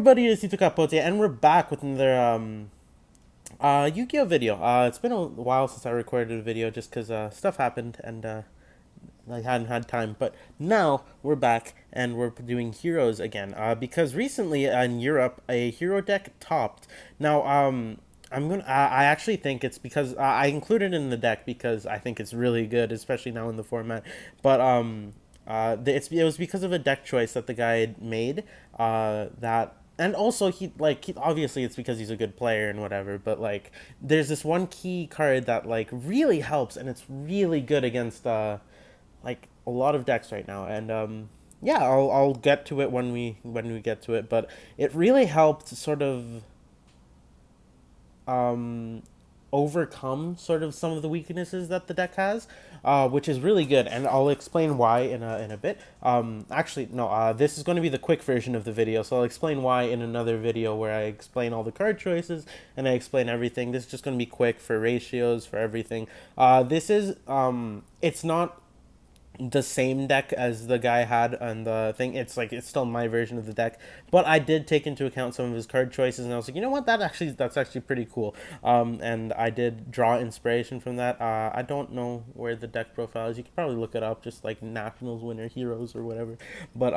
everybody, it's Ito Capote, and we're back with another Yu-Gi-Oh video. It's been a while since I recorded a video just because stuff happened and I hadn't had time. But now we're back and we're doing heroes again because recently in Europe a hero deck topped. Now I actually think it's because I included it in the deck because I think it's really good, especially now in the format. But it was because of a deck choice that the guy had made. That and also he obviously it's because he's a good player and whatever. But like, there's this one key card that like really helps, and it's really good against like a lot of decks right now. And yeah, I'll get to it when we get to it. But it really helped sort of um, overcome sort of some of the weaknesses that the deck has, which is really good, and I'll explain why in a bit. Actually, no, this is going to be the quick version of the video, so I'll explain why in another video where I explain all the card choices and I explain everything. This is just going to be quick for ratios, for everything. This is it's not the same deck as the guy had on the thing. It's like it's still my version of the deck, but I did take into account some of his card choices, and I was like, you know what, that's actually pretty cool. And I did draw inspiration from that. I don't know where the deck profile is. You could probably look it up, just like Nationals winner heroes or whatever. But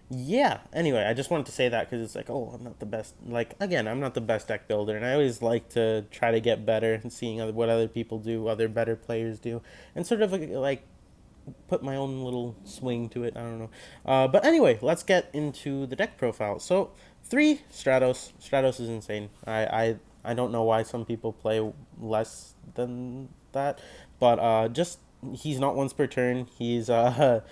yeah, anyway, I just wanted to say that because it's like, oh, I'm not the best. Like, again, I'm not the best deck builder, and I always like to try to get better and seeing what other people do, other better players do, and sort of like put my own little swing to it. I don't know. But anyway, let's get into the deck profile. So, 3 Stratos. Stratos is insane. I don't know why some people play less than that, but just he's not once per turn. He's a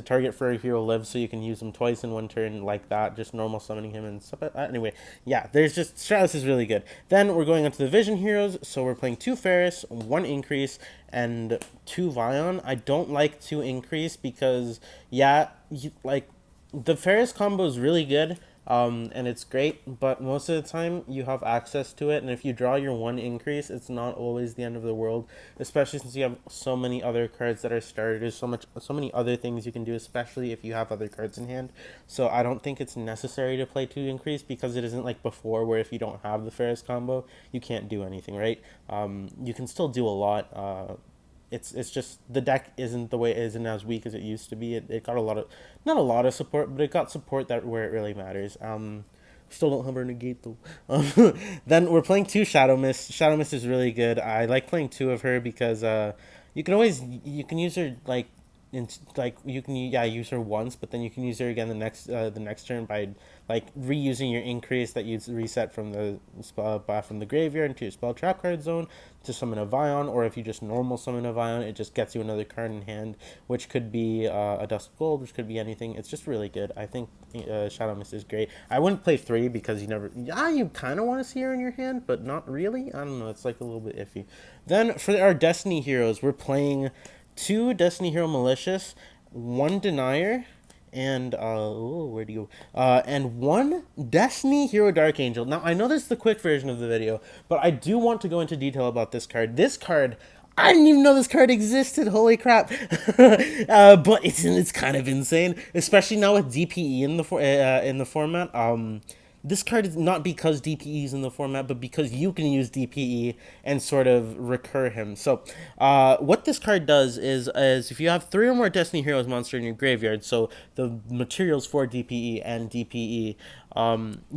target for a hero live, so you can use him twice in one turn like that, just normal summoning him and stuff. Anyway, yeah, there's just Stratos is really good. Then we're going on to the Vision heroes, so we're playing 2 Ferris, 1 Increase, and 2 Vion. I don't like 2 Increase because, yeah, like, the Ferris combo is really good, and it's great, but most of the time you have access to it, and if you draw your 1 Increase, it's not always the end of the world, especially since you have so many other cards that are starters, so many other things you can do, especially if you have other cards in hand. So I don't think it's necessary to play 2 Increase, because it isn't like before where if you don't have the Ferris combo, you can't do anything, right? You can still do a lot. It's just the deck isn't as weak as it used to be. It got a lot of, not a lot of support, but it got support that where it really matters. Still don't have our negate though. Then we're playing 2 Shadow Mist. Shadow Mist is really good. I like playing 2 of her because you can use her like you can use her once, but then you can use her again the next turn by like reusing your increase that you reset from the from the graveyard into your spell trap card zone to summon a Vion, or if you just normal summon a Vion, it just gets you another card in hand, which could be a Dust of Gold, which could be anything. It's just really good. I think Shadow Mist is great. I wouldn't play 3 because you kind of want to see her in your hand, but not really. I don't know. It's like a little bit iffy. Then for our Destiny heroes, we're playing 2 Destiny Hero Malicious, 1 Denier, and where do you and 1 Destiny Hero Dark Angel. Now I know this is the quick version of the video, but I do want to go into detail about this card. This card, I didn't even know this card existed. Holy crap! But it's kind of insane, especially now with DPE in the format. This card is not because DPE is in the format, but because you can use DPE and sort of recur him. So, what this card does is if you have 3 or more Destiny Heroes monster in your graveyard, so the materials for DPE and DPE,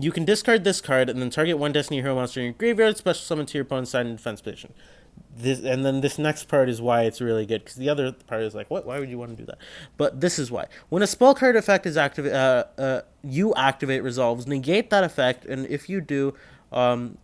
you can discard this card and then target 1 Destiny Hero monster in your graveyard, special summon to your opponent's side in defense position. And then this next part is why it's really good, because the other part is like, what? Why would you want to do that? But this is why. When a spell card effect is you activate resolves, negate that effect, and if you do, and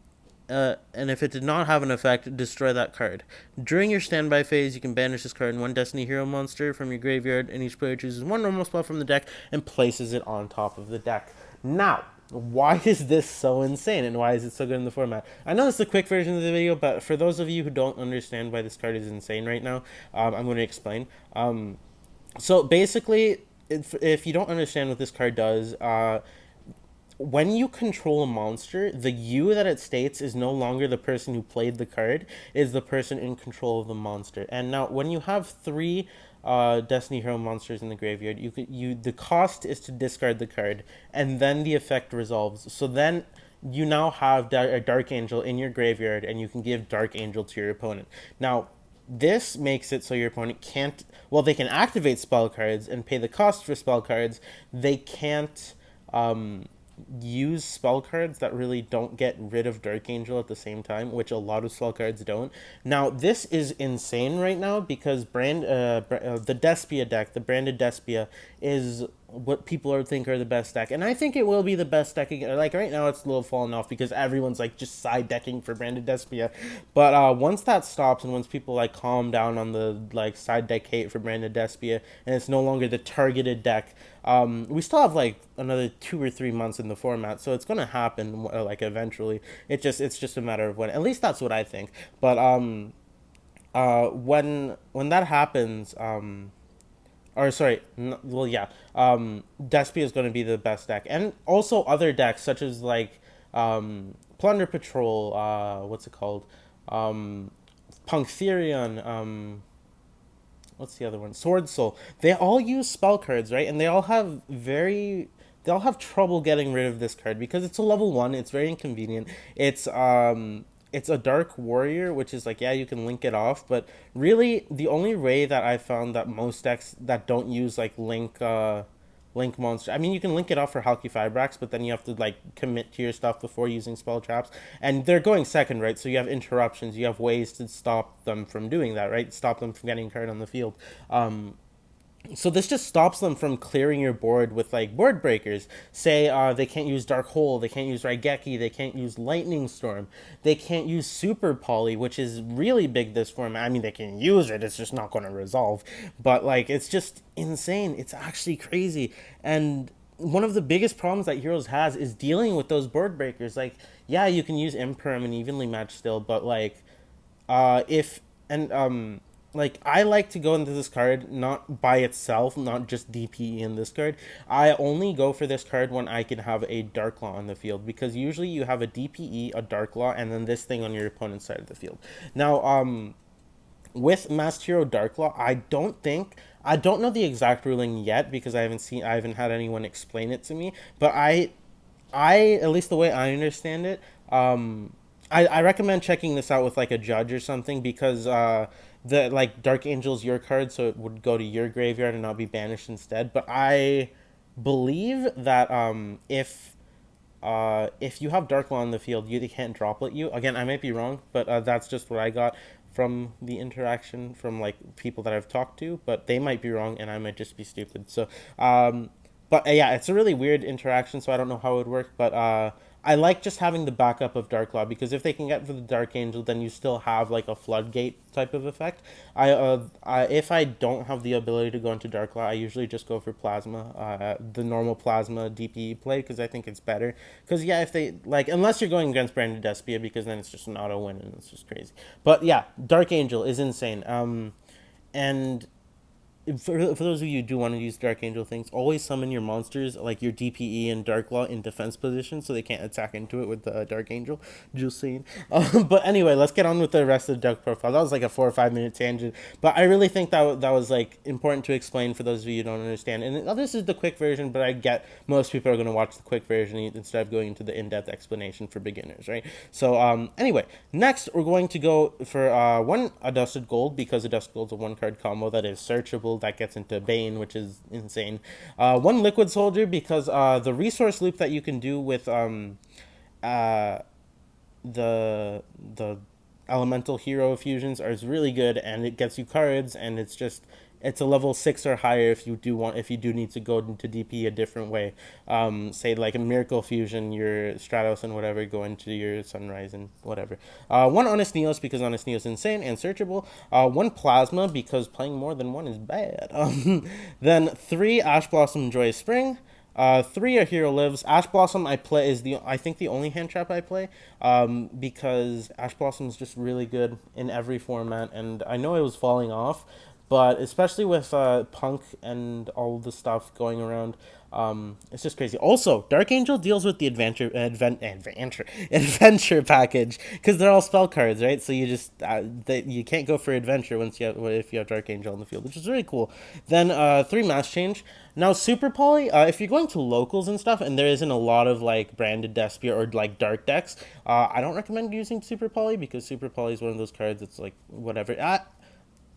if it did not have an effect, destroy that card. During your standby phase, you can banish this card and 1 Destiny Hero monster from your graveyard, and each player chooses 1 normal spell from the deck and places it on top of the deck. Now, why is this so insane, and why is it so good in the format? I know this is a quick version of the video, but for those of you who don't understand why this card is insane right now, I'm going to explain. So basically, if you don't understand what this card does, when you control a monster, the you that it states is no longer the person who played the card, is the person in control of the monster. And now, when you have 3 Destiny Hero monsters in the graveyard, the cost is to discard the card, and then the effect resolves. So then you now have a Dark Angel in your graveyard, and you can give Dark Angel to your opponent. Now, this makes it so your opponent can't. Well, they can activate spell cards and pay the cost for spell cards. They can't um, use spell cards that really don't get rid of Dark Angel at the same time, which a lot of spell cards don't. Now, this is insane right now because the Despia deck, the branded Despia, is what people think are the best deck, and I think it will be the best deck again. Like right now, it's a little fallen off because everyone's like just side decking for branded Despia, but once that stops and once people like calm down on the like side deck hate for branded Despia, and it's no longer the targeted deck, we still have like another 2 or 3 months in the format, so it's gonna happen like eventually. It's just a matter of when. At least that's what I think. But when that happens, or sorry, well, yeah, Despia is going to be the best deck, and also other decks such as like Plunder Patrol, what's it called, Punkthyrion, what's the other one, Sword Soul. They all use spell cards, right? And they all have trouble getting rid of this card because it's a level 1. It's very inconvenient. It's a Dark Warrior, which is like, yeah, you can link it off, but really the only way that I found that most decks that don't use like link monster, I mean, you can link it off for Halqifibrax, but then you have to like commit to your stuff before using spell traps, and they're going second, right? So you have interruptions, you have ways to stop them from doing that, right? Stop them from getting a card on the field. So this just stops them from clearing your board with like board breakers. Say they can't use Dark Hole, they can't use Raigeki, they can't use Lightning Storm, they can't use Super Poly, which is really big this format. I mean, they can use it, it's just not going to resolve. But like, it's just insane. It's actually crazy. And one of the biggest problems that Heroes has is dealing with those board breakers. Like, yeah, you can use Imperm and evenly match still, but like if and like I like to go into this card not by itself, not just DPE in this card. I only go for this card when I can have a Dark Law on the field, because usually you have a DPE, a Dark Law, and then this thing on your opponent's side of the field. Now, with Masked Hero Dark Law, I don't know the exact ruling yet because I haven't had anyone explain it to me, but I at least the way I understand it, I recommend checking this out with like a judge or something, because the like Dark Angel's your card, so it would go to your graveyard and not be banished instead. But I believe that if you have Dark Law on the field, they can't droplet you. Again, I might be wrong, but that's just what I got from the interaction from like people that I've talked to. But they might be wrong, and I might just be stupid. So, but yeah, it's a really weird interaction, so I don't know how it would work. But I like just having the backup of Dark Law, because if they can get for the Dark Angel, then you still have like a floodgate type of effect. If I don't have the ability to go into Dark Law, I usually just go for Plasma, the normal Plasma DPE play, because I think it's better. Because yeah, if they like, unless you're going against Branded Despia, because then it's just an auto win and it's just crazy. But yeah, Dark Angel is insane. And for those of you who do want to use Dark Angel things, always summon your monsters, like your DPE and Dark Law, in defense position so they can't attack into it with the Dark Angel. Just saying. But anyway, let's get on with the rest of the deck profile. That was like a 4 or 5 minute tangent, but I really think that was like important to explain for those of you who don't understand. And this is the quick version, but I get most people are going to watch the quick version instead of going into the in-depth explanation for beginners, right? So anyway, next we're going to go for one Adusted Gold, because Adusted Gold is a 1-card combo that is searchable, that gets into Bane, which is insane. One Liquid Soldier, because the resource loop that you can do with the elemental hero fusions is really good, and it gets you cards, and it's a level 6 or higher if you do need to go into DP a different way. Say like a Miracle Fusion, your Stratos and whatever go into your Sunrise and whatever. One Honest Neos, because Honest Neos is insane and searchable. One Plasma, because playing more than one is bad. Then 3 Ash Blossom Joyous Spring. 3 A Hero Lives. Ash Blossom I think the only hand trap I play, because Ash Blossom is just really good in every format, and I know it was falling off, but especially with Punk and all the stuff going around, It's just crazy. Also, Dark Angel deals with the adventure package because they're all spell cards, right? So you just you can't go for adventure once you have, if you have Dark Angel in the field, which is really cool. Then three mass change. Now Super Poly, if you're going to locals and stuff, and there isn't a lot of like branded Despia or like dark decks, I don't recommend using Super Poly because Super Poly is one of those cards that's like whatever.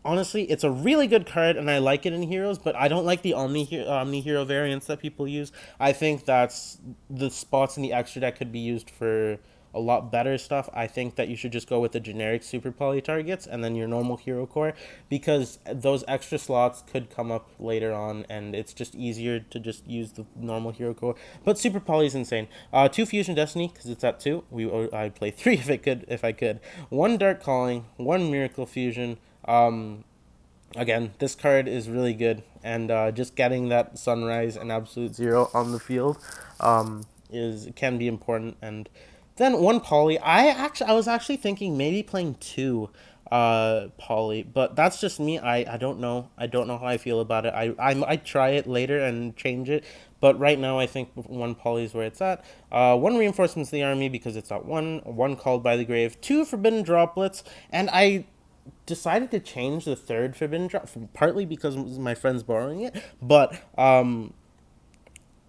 Honestly, it's a really good card, and I like it in Heroes, but I don't like the Omni Hero variants that people use. I think that's the spots in the extra deck could be used for a lot better stuff. I think that you should just go with the generic Super Poly targets and then your normal Hero Core, because those extra slots could come up later on, and it's just easier to just use the normal Hero Core. But Super Poly is insane. Two Fusion Destiny because it's at two. I'd play three if I could. One Dark Calling, one Miracle Fusion. Again, this card is really good, and just getting that Sunrise and Absolute Zero on the field is can be important. And then one Poly. I was actually thinking maybe playing two Poly, but that's just me. I don't know. I don't know how I feel about it. I might try it later and change it. But right now, I think one Poly is where it's at. One Reinforcements the Army because it's at one. One Called by the Grave. Two Forbidden Droplets. And I decided to change the third forbidden drop partly because my friend's borrowing it, but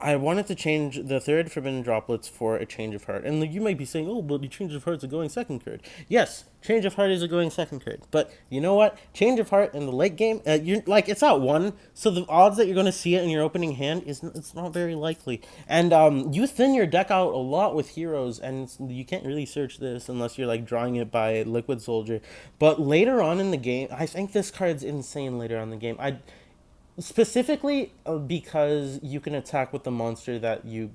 I wanted to change the third forbidden droplets for a change of heart. And you might be saying, oh, but the change of heart's a going second card. Yes, change of heart is a going second card. But you know what? Change of heart in the late game, you're like it's at one, so the odds that you're going to see it in your opening hand it's not very likely. And you thin your deck out a lot with heroes, and you can't really search this unless you're like drawing it by Liquid Soldier. But later on in the game, I think this card's insane. Later on in the game, I specifically because you can attack with the monster that you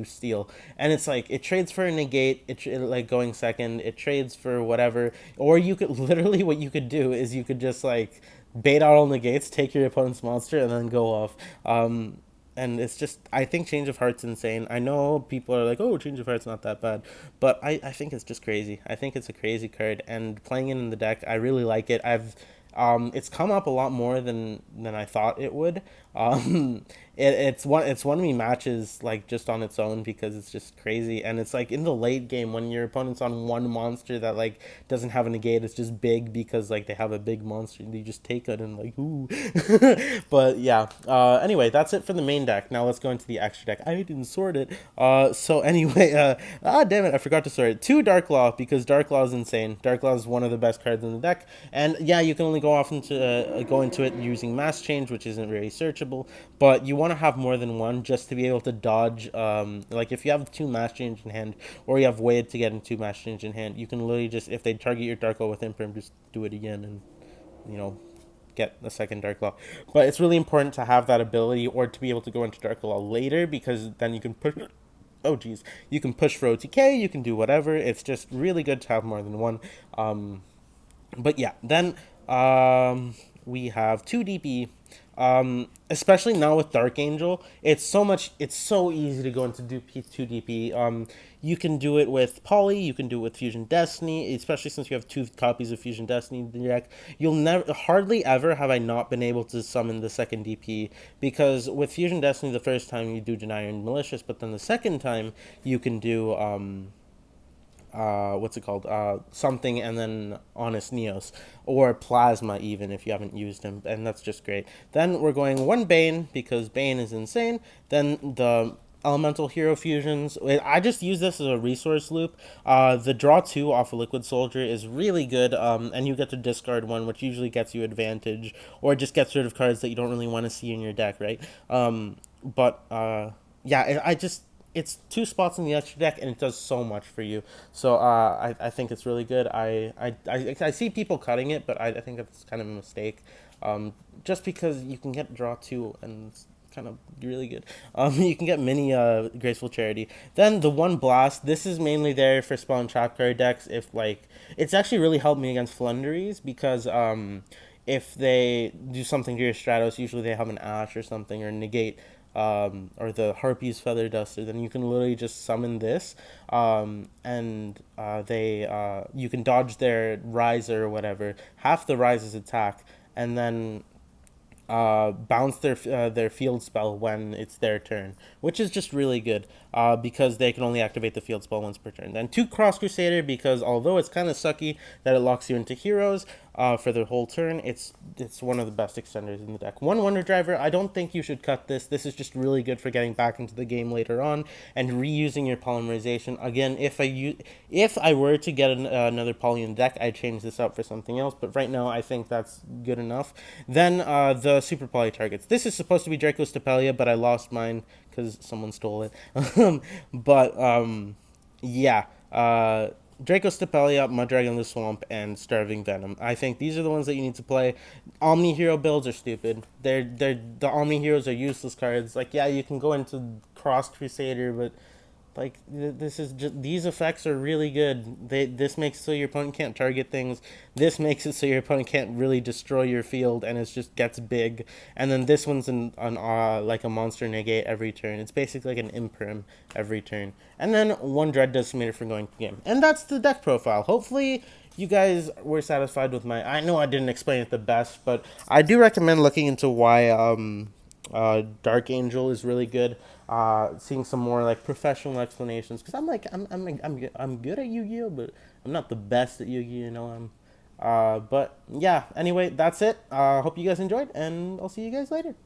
steal, and it's like it trades for a negate, like going second, it trades for whatever, or you could literally what you could do is you could just like bait out all negates, take your opponent's monster, and then go off. And it's just I think Change of Heart's insane. I know people are like, oh, Change of Heart's not that bad, but I think it's just crazy. I think it's a crazy card, and playing it in the deck, I really like it. It's come up a lot more than I thought it would. It's won me matches like just on its own because it's just crazy, and it's like in the late game when your opponent's on one monster that like doesn't have a negate, it's just big because like they have a big monster and you just take it and like ooh. But yeah. Anyway, that's it for the main deck. Now let's go into the extra deck. I didn't sort it. So anyway, damn it, I forgot to sort it. Two Dark Law because Dark Law is insane. Dark Law is one of the best cards in the deck, and yeah, you can only go into it using Mass Change, which isn't very searchable, but you want to have more than one just to be able to dodge. Like if you have two Mass Change in hand, or you have Wade to get into Mass Change in hand, you can literally just if they target your Dark Law with Imperm, just do it again and you know get a second Dark Law. But it's really important to have that ability or to be able to go into Dark Law later because then you can push. Oh geez, you can push for OTK. You can do whatever. It's just really good to have more than one. But yeah, then we have 2 DP. Especially now with Dark Angel, it's so easy to go into 2 DP. You can do it with Poly, you can do it with Fusion Destiny, especially since you have 2 copies of Fusion Destiny in the deck. You'll never, hardly ever have I not been able to summon the second DP, because with Fusion Destiny, the first time you do Denier and Malicious, but then the second time you can do, what's it called? Something and then Honest Neos or Plasma even if you haven't used him, and that's just great. Then we're going one Bane because Bane is insane. Then the Elemental Hero Fusions. I just use this as a resource loop. The draw 2 off a Liquid Soldier is really good, and you get to discard one, which usually gets you advantage, or just gets rid of cards that you don't really want to see in your deck, right? Yeah, I just it's 2 spots in the extra deck and it does so much for you. So I think it's really good. I see people cutting it, but I think that's kind of a mistake. Just because you can get draw 2 and it's kind of really good. You can get mini Graceful Charity. Then the one Blast. This is mainly there for spawn trap card decks. If like it's actually really helped me against Flunderies because if they do something to your Stratos, usually they have an Ash or something or negate or the Harpy's Feather Duster, then you can literally just summon this, and you can dodge their Riser or whatever, half the Rise's attack, and then bounce their field spell when it's their turn, which is just really good because they can only activate the field spell once per turn. Then 2 Cross Crusader, because although it's kind of sucky that it locks you into heroes for the whole turn, it's one of the best extenders in the deck. 1 Wonder Driver, I don't think you should cut this. This is just really good for getting back into the game later on and reusing your polymerization. Again, if I were to get another poly in the deck, I'd change this up for something else, but right now I think that's good enough. Then the Super Poly targets. This is supposed to be Draco Stapelia, but I lost mine because someone stole it. Yeah. Draco Stapelia, Mudragon in the Swamp, and Starving Venom. I think these are the ones that you need to play. Omni Hero builds are stupid. The Omni Heroes are useless cards. Like, yeah, you can go into Cross Crusader, but like this is just, these effects are really good. This makes it so your opponent can't target things. This makes it so your opponent can't really destroy your field, and it just gets big. And then this one's an like a monster negate every turn. It's basically like an imprim every turn. And then 1 Dread Decimator for going to game. And that's the deck profile. Hopefully you guys were satisfied with my. I know I didn't explain it the best, but I do recommend looking into why Dark Angel is really good. Seeing some more like professional explanations, because I'm good at Yu-Gi-Oh, but I'm not the best at Yu-Gi-Oh. You know, but yeah. Anyway, that's it. Hope you guys enjoyed, and I'll see you guys later.